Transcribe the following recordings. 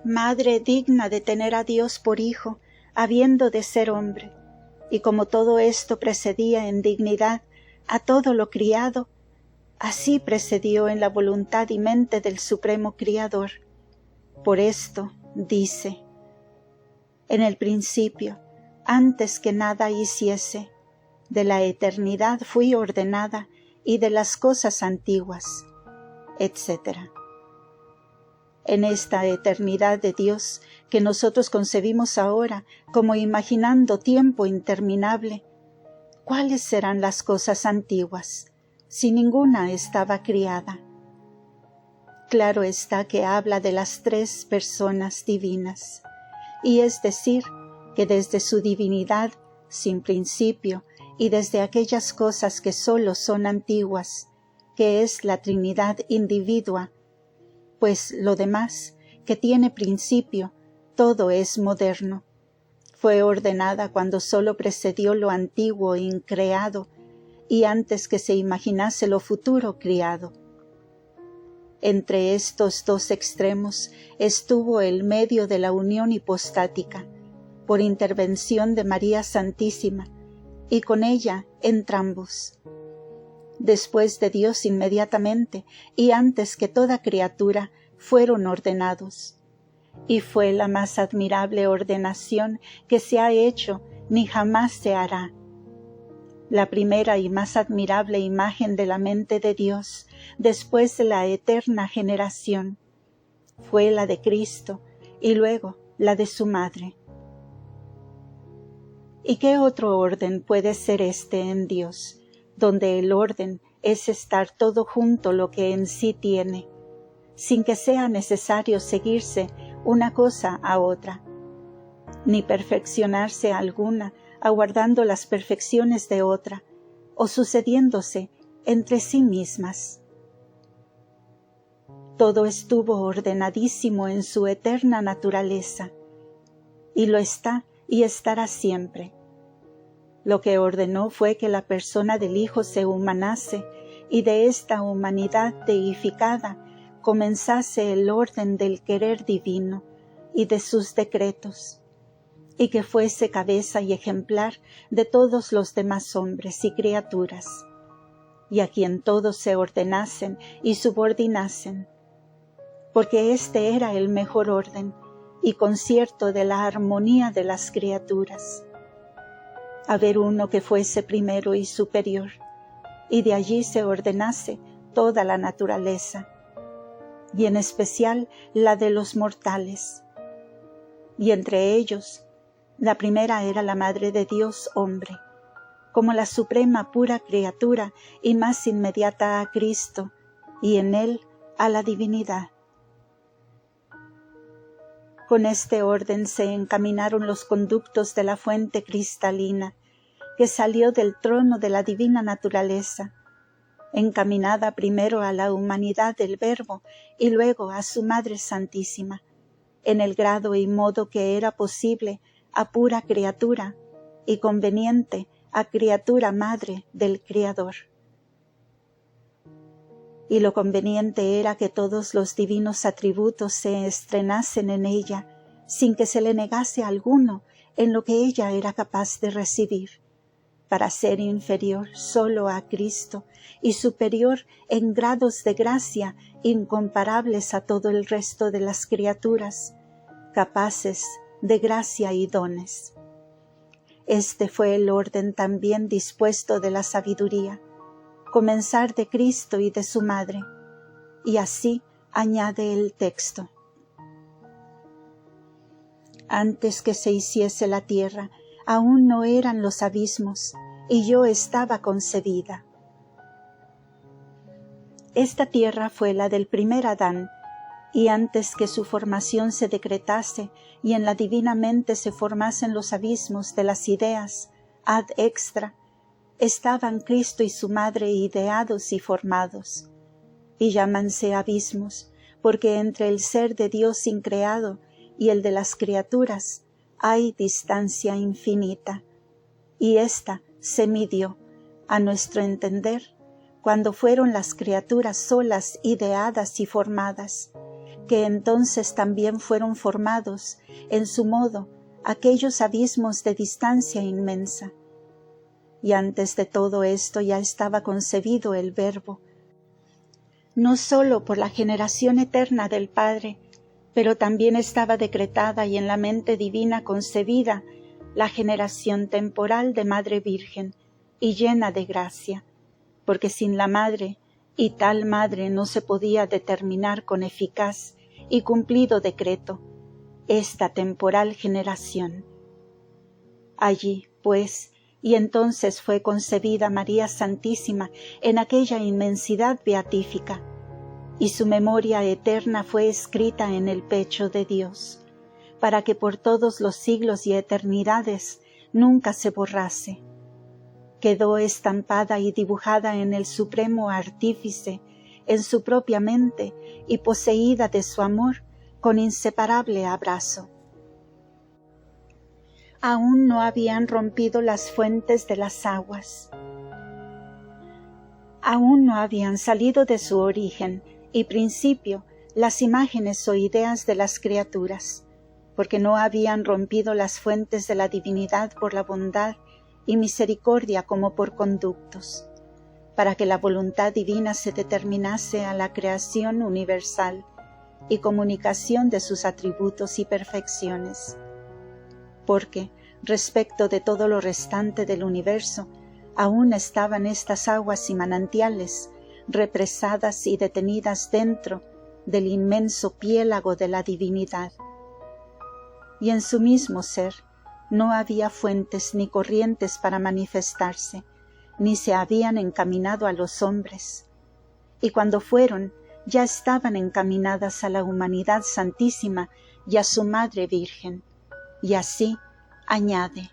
Madre digna de tener a Dios por hijo, habiendo de ser hombre, y como todo esto precedía en dignidad a todo lo criado, así precedió en la voluntad y mente del Supremo Criador. Por esto dice: en el principio, antes que nada hiciese, de la eternidad fui ordenada y de las cosas antiguas, etc. En esta eternidad de Dios que nosotros concebimos ahora como imaginando tiempo interminable, ¿cuáles serán las cosas antiguas, si ninguna estaba criada? Claro está que habla de las tres personas divinas, y es decir, que desde su divinidad, sin principio, y desde aquellas cosas que sólo son antiguas, que es la Trinidad individua, pues lo demás, que tiene principio, todo es moderno. Fue ordenada cuando sólo precedió lo antiguo increado, y antes que se imaginase lo futuro criado. Entre estos dos extremos estuvo el medio de la unión hipostática, por intervención de María Santísima, y con ella entrambos. Después de Dios inmediatamente, y antes que toda criatura, fueron ordenados. Y fue la más admirable ordenación que se ha hecho, ni jamás se hará. La primera y más admirable imagen de la mente de Dios, después de la eterna generación, fue la de Cristo, y luego la de su Madre. ¿Y qué otro orden puede ser este en Dios, donde el orden es estar todo junto lo que en sí tiene, sin que sea necesario seguirse una cosa a otra, ni perfeccionarse alguna aguardando las perfecciones de otra, o sucediéndose entre sí mismas? Todo estuvo ordenadísimo en su eterna naturaleza, y lo está y estará siempre. Lo que ordenó fue que la persona del Hijo se humanase, y de esta humanidad deificada comenzase el orden del querer divino y de sus decretos, y que fuese cabeza y ejemplar de todos los demás hombres y criaturas, y a quien todos se ordenasen y subordinasen, porque este era el mejor orden y concierto de la armonía de las criaturas. Haber uno que fuese primero y superior, y de allí se ordenase toda la naturaleza, y en especial la de los mortales. Y entre ellos, la primera era la Madre de Dios hombre, como la suprema pura criatura y más inmediata a Cristo, y en él a la divinidad. Con este orden se encaminaron los conductos de la fuente cristalina, que salió del trono de la divina naturaleza, encaminada primero a la humanidad del Verbo y luego a su Madre Santísima, en el grado y modo que era posible a pura criatura y conveniente a criatura madre del Criador. Y lo conveniente era que todos los divinos atributos se estrenasen en ella, sin que se le negase alguno en lo que ella era capaz de recibir, para ser inferior solo a Cristo y superior en grados de gracia incomparables a todo el resto de las criaturas, capaces de gracia y dones. Este fue el orden también dispuesto de la sabiduría, comenzar de Cristo y de su Madre, y así añade el texto. Antes que se hiciese la tierra, aún no eran los abismos, y yo estaba concebida. Esta tierra fue la del primer Adán, y antes que su formación se decretase y en la divina mente se formasen los abismos de las ideas ad extra, estaban Cristo y su Madre ideados y formados, y llámanse abismos, porque entre el ser de Dios increado y el de las criaturas hay distancia infinita, y ésta se midió, a nuestro entender, cuando fueron las criaturas solas ideadas y formadas, que entonces también fueron formados, en su modo, aquellos abismos de distancia inmensa. Y antes de todo esto ya estaba concebido el Verbo, no sólo por la generación eterna del Padre, pero también estaba decretada y en la mente divina concebida la generación temporal de Madre Virgen y llena de gracia, porque sin la Madre, y tal Madre no se podía determinar con eficaz y cumplido decreto esta temporal generación. Allí, pues, y entonces fue concebida María Santísima en aquella inmensidad beatífica, y su memoria eterna fue escrita en el pecho de Dios, para que por todos los siglos y eternidades nunca se borrase. Quedó estampada y dibujada en el Supremo Artífice, en su propia mente y poseída de su amor con inseparable abrazo. Aún no habían rompido las fuentes de las aguas. Aún no habían salido de su origen y principio las imágenes o ideas de las criaturas, porque no habían rompido las fuentes de la divinidad por la bondad y misericordia como por conductos, para que la voluntad divina se determinase a la creación universal y comunicación de sus atributos y perfecciones. Porque, respecto de todo lo restante del universo, aún estaban estas aguas y manantiales represadas y detenidas dentro del inmenso piélago de la divinidad. Y en su mismo ser no había fuentes ni corrientes para manifestarse, ni se habían encaminado a los hombres. Y cuando fueron, ya estaban encaminadas a la humanidad santísima y a su Madre Virgen. Y así añade: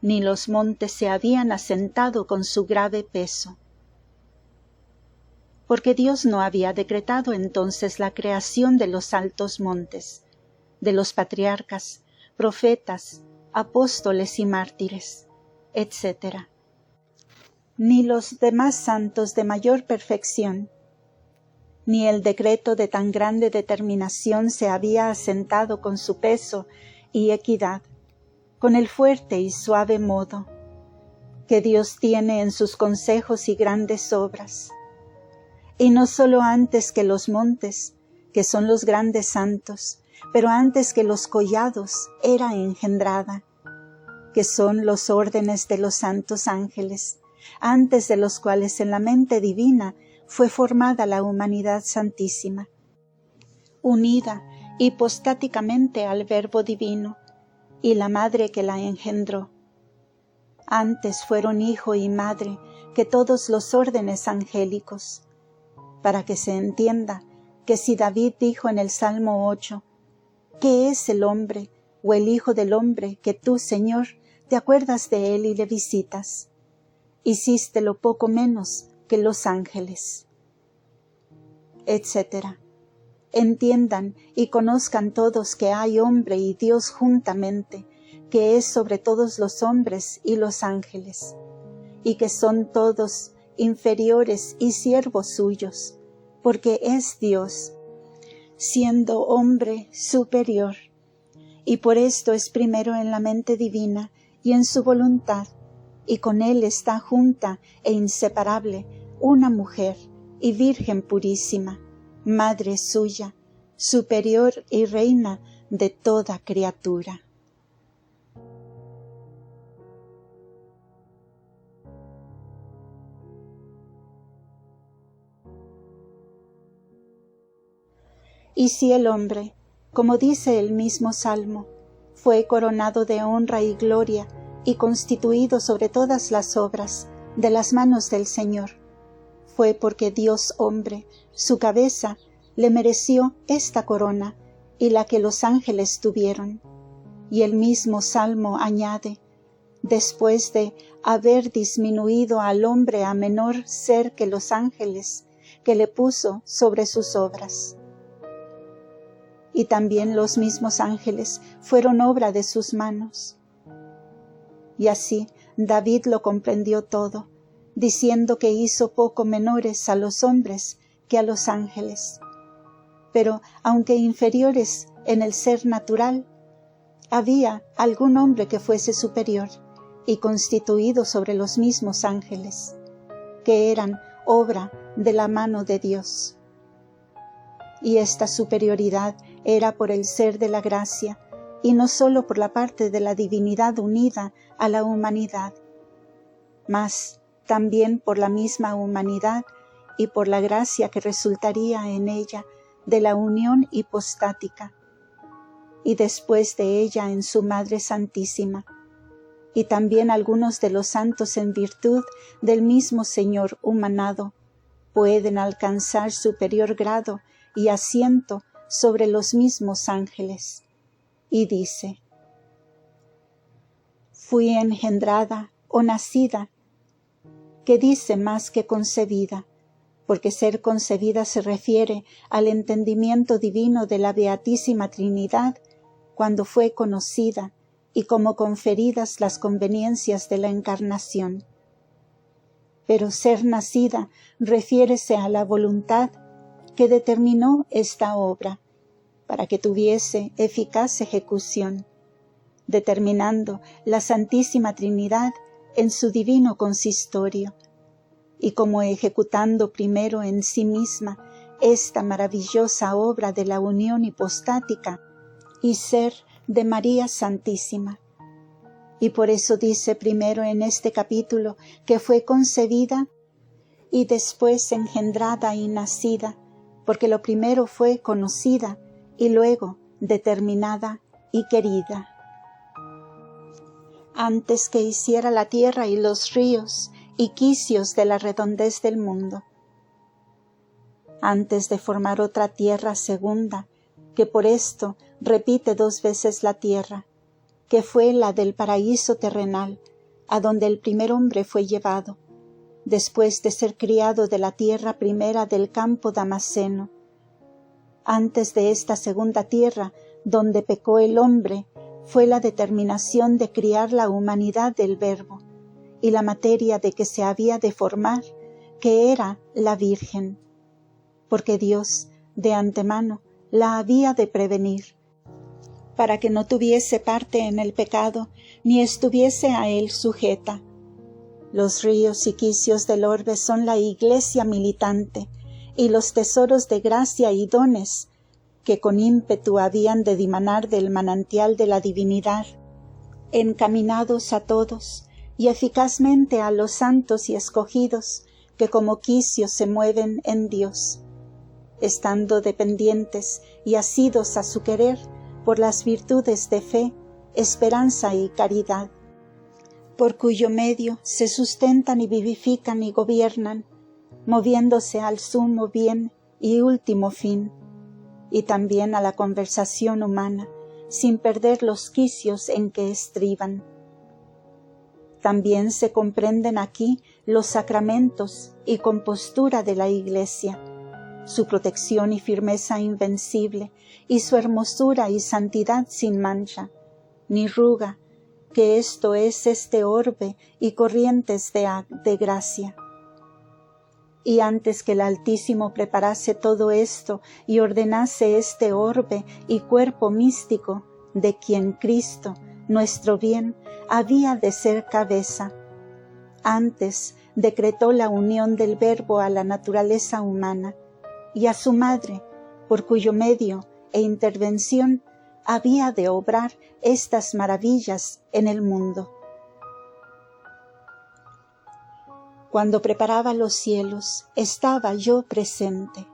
ni los montes se habían asentado con su grave peso. Porque Dios no había decretado entonces la creación de los altos montes, de los patriarcas, profetas, apóstoles y mártires, etc., ni los demás santos de mayor perfección, ni el decreto de tan grande determinación se había asentado con su peso y equidad, con el fuerte y suave modo que Dios tiene en sus consejos y grandes obras. Y no sólo antes que los montes, que son los grandes santos, pero antes que los collados era engendrada, que son los órdenes de los santos ángeles, antes de los cuales en la mente divina fue formada la humanidad santísima, unida hipostáticamente al Verbo divino, y la madre que la engendró. Antes fueron hijo y madre que todos los órdenes angélicos, para que se entienda que si David dijo en el Salmo 8, ¿qué es el hombre o el hijo del hombre que tú, Señor, te acuerdas de él y le visitas? Hicístelo poco menos que los ángeles, etc. Entiendan y conozcan todos que hay hombre y Dios juntamente, que es sobre todos los hombres y los ángeles, y que son todos inferiores y siervos suyos, porque es Dios, siendo hombre superior, y por esto es primero en la mente divina y en su voluntad, y con él está junta e inseparable una mujer y virgen purísima, madre suya, superior y reina de toda criatura. Y si el hombre, como dice el mismo Salmo, fue coronado de honra y gloria y constituido sobre todas las obras de las manos del Señor, fue porque Dios hombre, su cabeza, le mereció esta corona y la que los ángeles tuvieron. Y el mismo Salmo añade, después de haber disminuido al hombre a menor ser que los ángeles, que le puso sobre sus obras. y también los mismos ángeles fueron obra de sus manos. Y así David lo comprendió todo, diciendo que hizo poco menores a los hombres que a los ángeles. Pero aunque inferiores en el ser natural, había algún hombre que fuese superior y constituido sobre los mismos ángeles, que eran obra de la mano de Dios. Y esta superioridad era por el ser de la gracia, y no sólo por la parte de la divinidad unida a la humanidad, mas también por la misma humanidad y por la gracia que resultaría en ella de la unión hipostática, y después de ella en su Madre Santísima, y también algunos de los santos en virtud del mismo Señor humanado, pueden alcanzar superior grado y asiento sobre los mismos ángeles. Y dice: fui engendrada o nacida, que dice más que concebida, porque ser concebida se refiere al entendimiento divino de la Beatísima Trinidad cuando fue conocida y como conferidas las conveniencias de la encarnación. Pero ser nacida refiérese a la voluntad que determinó esta obra, para que tuviese eficaz ejecución, determinando la Santísima Trinidad en su divino consistorio, y como ejecutando primero en sí misma esta maravillosa obra de la unión hipostática y ser de María Santísima. Y por eso dice primero en este capítulo que fue concebida y después engendrada y nacida, porque lo primero fue conocida y luego determinada y querida. Antes que hiciera la tierra y los ríos y quicios de la redondez del mundo, antes de formar otra tierra segunda, que por esto repite 2 veces la tierra, que fue la del paraíso terrenal, a donde el primer hombre fue llevado, después de ser criado de la tierra primera del campo damasceno. Antes de esta segunda tierra, donde pecó el hombre, fue la determinación de criar la humanidad del Verbo, y la materia de que se había de formar, que era la Virgen, porque Dios, de antemano, la había de prevenir, para que no tuviese parte en el pecado, ni estuviese a él sujeta. Los ríos y quicios del orbe son la iglesia militante, y los tesoros de gracia y dones, que con ímpetu habían de dimanar del manantial de la divinidad, encaminados a todos, y eficazmente a los santos y escogidos, que como quicios se mueven en Dios, estando dependientes y asidos a su querer por las virtudes de fe, esperanza y caridad, por cuyo medio se sustentan y vivifican y gobiernan, moviéndose al sumo bien y último fin, y también a la conversación humana, sin perder los quicios en que estriban. También se comprenden aquí los sacramentos y compostura de la Iglesia, su protección y firmeza invencible, y su hermosura y santidad sin mancha, ni ruga, que esto es este orbe y corrientes de gracia. Y antes que el Altísimo preparase todo esto y ordenase este orbe y cuerpo místico, de quien Cristo, nuestro bien, había de ser cabeza, antes decretó la unión del Verbo a la naturaleza humana, y a su madre, por cuyo medio e intervención había de obrar estas maravillas en el mundo. Cuando preparaba los cielos, estaba yo presente.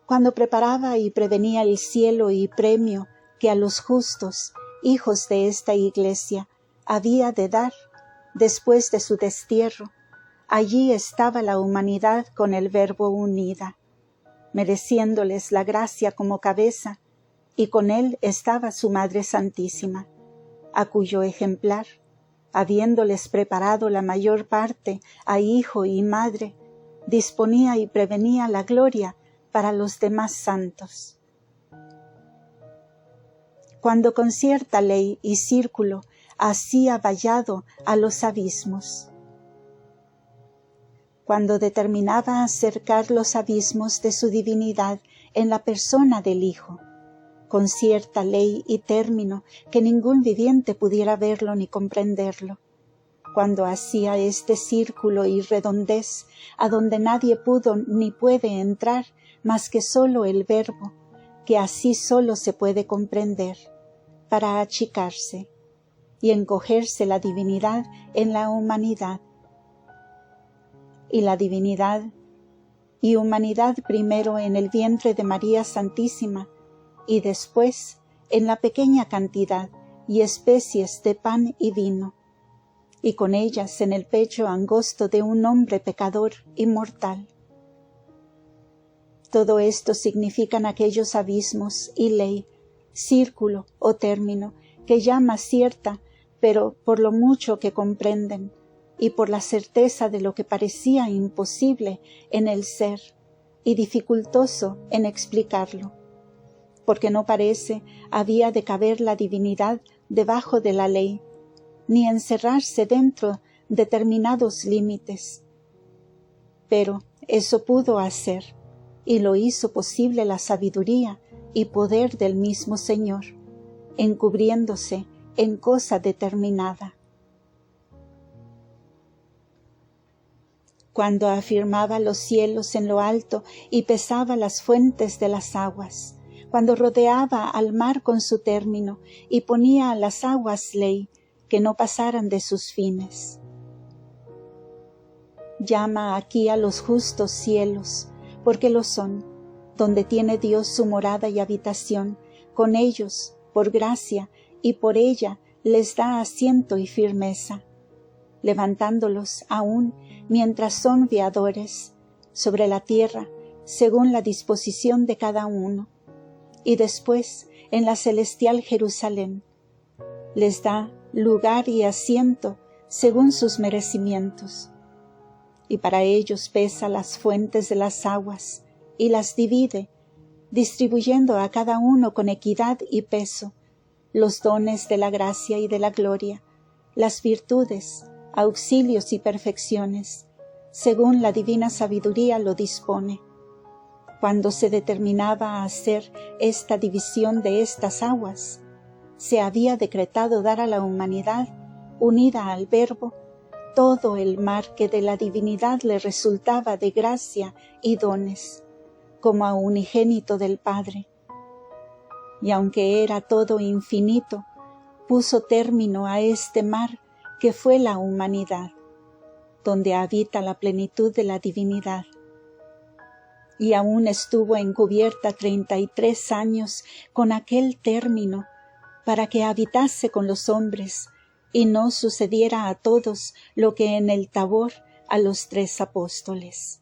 Cuando preparaba y prevenía el cielo y premio que a los justos, hijos de esta Iglesia, había de dar después de su destierro, allí estaba la humanidad con el Verbo unida, mereciéndoles la gracia como cabeza, y con él estaba su Madre Santísima, a cuyo ejemplar, habiéndoles preparado la mayor parte a hijo y madre, disponía y prevenía la gloria para los demás santos. cuando con cierta ley y círculo hacía vallado a los abismos. Cuando determinaba acercar los abismos de su divinidad en la persona del Hijo, con cierta ley y término que ningún viviente pudiera verlo ni comprenderlo. Cuando hacía este círculo y redondez, a donde nadie pudo ni puede entrar más que solo el Verbo, que así solo se puede comprender, para achicarse y encogerse la divinidad en la humanidad. Y la divinidad y humanidad primero en el vientre de María Santísima y después en la pequeña cantidad y especies de pan y vino, y con ellas en el pecho angosto de un hombre pecador y mortal. Todo esto significan aquellos abismos y ley, círculo o término que llama cierta, pero por lo mucho que comprenden, y por la certeza de lo que parecía imposible en el ser y dificultoso en explicarlo, porque no parece había de caber la divinidad debajo de la ley, ni encerrarse dentro determinados límites. Pero eso pudo hacer, y lo hizo posible la sabiduría y poder del mismo Señor, encubriéndose en cosa determinada. Cuando afirmaba los cielos en lo alto y pesaba las fuentes de las aguas, cuando rodeaba al mar con su término y ponía a las aguas ley, que no pasaran de sus fines. Llama aquí a los justos cielos, porque lo son, donde tiene Dios su morada y habitación, con ellos, por gracia, y por ella les da asiento y firmeza, levantándolos aún mientras son viadores sobre la tierra, según la disposición de cada uno, y después en la celestial Jerusalén les da lugar y asiento según sus merecimientos, y para ellos pesa las fuentes de las aguas y las divide, distribuyendo a cada uno con equidad y peso los dones de la gracia y de la gloria, las virtudes, auxilios y perfecciones, según la divina sabiduría lo dispone. Cuando se determinaba a hacer esta división de estas aguas, se había decretado dar a la humanidad, unida al Verbo, todo el mar que de la divinidad le resultaba de gracia y dones, como a unigénito del Padre. Y aunque era todo infinito, puso término a este mar que fue la humanidad, donde habita la plenitud de la divinidad. Y aún estuvo encubierta 33 años con aquel término, para que habitase con los hombres, y no sucediera a todos lo que en el Tabor a los 3 apóstoles.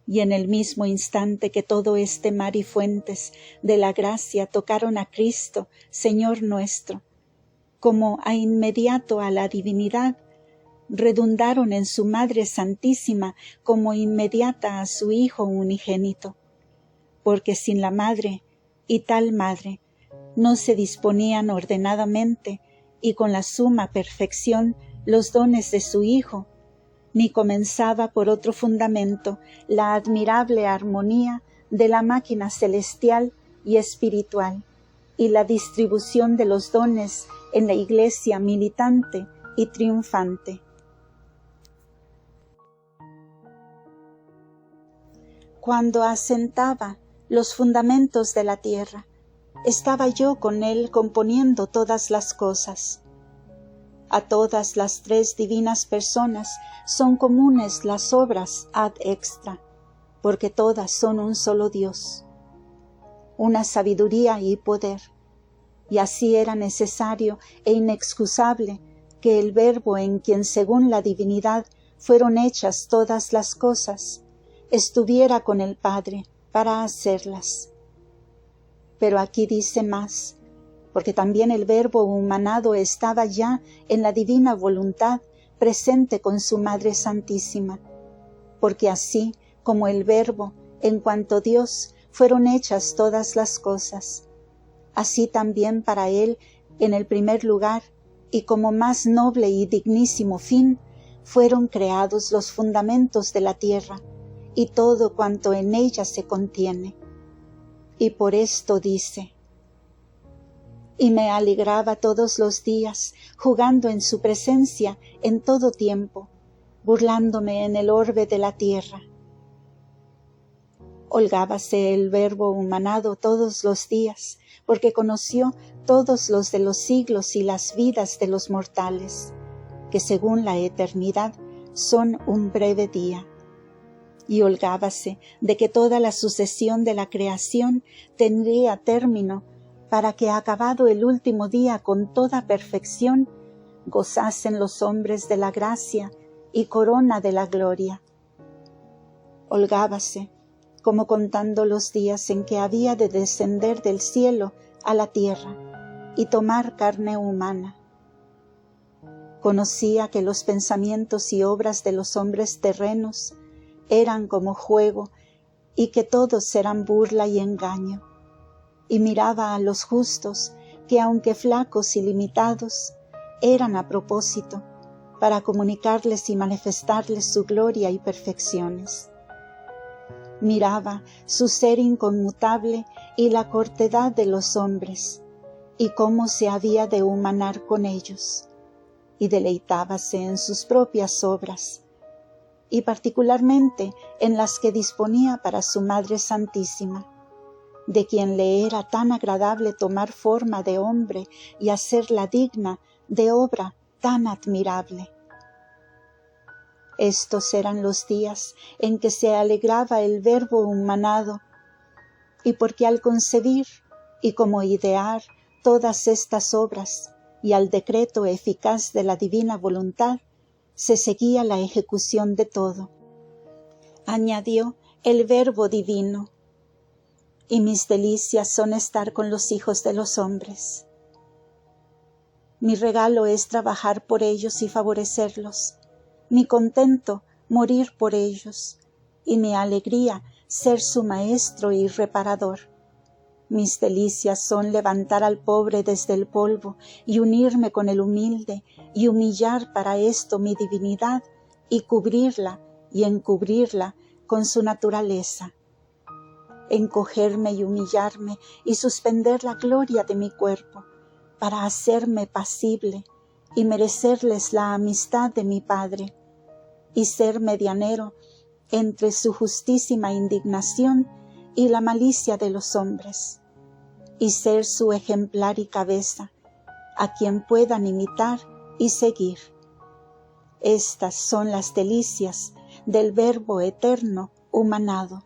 Y en el mismo instante que todo este mar y fuentes de la gracia tocaron a Cristo, Señor nuestro, como a inmediato a la divinidad, redundaron en su Madre Santísima como inmediata a su Hijo unigénito, porque sin la Madre y tal Madre no se disponían ordenadamente y con la suma perfección los dones de su Hijo, ni comenzaba por otro fundamento la admirable armonía de la máquina celestial y espiritual, y la distribución de los dones en la Iglesia militante y triunfante. Cuando asentaba los fundamentos de la tierra, estaba yo con él componiendo todas las cosas. A todas las 3 divinas personas son comunes las obras ad extra, porque todas son un solo Dios, una sabiduría y poder, y así era necesario e inexcusable que el Verbo en quien según la divinidad fueron hechas todas las cosas, estuviera con el Padre para hacerlas. Pero aquí dice más, porque también el Verbo humanado estaba ya en la divina voluntad presente con su Madre Santísima, porque así como el Verbo, en cuanto Dios, fueron hechas todas las cosas, así también para él, en el primer lugar, y como más noble y dignísimo fin, fueron creados los fundamentos de la tierra, y todo cuanto en ella se contiene. Y por esto dice: y me alegraba todos los días, jugando en su presencia en todo tiempo, burlándome en el orbe de la tierra. Holgábase el Verbo humanado todos los días, porque conoció todos los de los siglos y las vidas de los mortales, que según la eternidad son un breve día. Y holgábase de que toda la sucesión de la creación tendría término, para que acabado el último día con toda perfección, gozasen los hombres de la gracia y corona de la gloria. Holgábase, como contando los días en que había de descender del cielo a la tierra y tomar carne humana. Conocía que los pensamientos y obras de los hombres terrenos eran como juego y que todos eran burla y engaño. Y miraba a los justos, que aunque flacos y limitados, eran a propósito, para comunicarles y manifestarles su gloria y perfecciones. Miraba su ser inconmutable y la cortedad de los hombres, y cómo se había de humanar con ellos, y deleitábase en sus propias obras, y particularmente en las que disponía para su Madre Santísima, de quien le era tan agradable tomar forma de hombre y hacerla digna de obra tan admirable. Estos eran los días en que se alegraba el Verbo humanado, y porque al concebir y como idear todas estas obras y al decreto eficaz de la divina voluntad, se seguía la ejecución de todo. Añadió el Verbo divino: y mis delicias son estar con los hijos de los hombres. Mi regalo es trabajar por ellos y favorecerlos, mi contento morir por ellos, y mi alegría ser su maestro y reparador. Mis delicias son levantar al pobre desde el polvo y unirme con el humilde y humillar para esto mi divinidad y cubrirla y encubrirla con su naturaleza. Encogerme y humillarme y suspender la gloria de mi cuerpo para hacerme pasible y merecerles la amistad de mi Padre y ser medianero entre su justísima indignación y la malicia de los hombres, y ser su ejemplar y cabeza, a quien puedan imitar y seguir. Estas son las delicias del Verbo eterno humanado.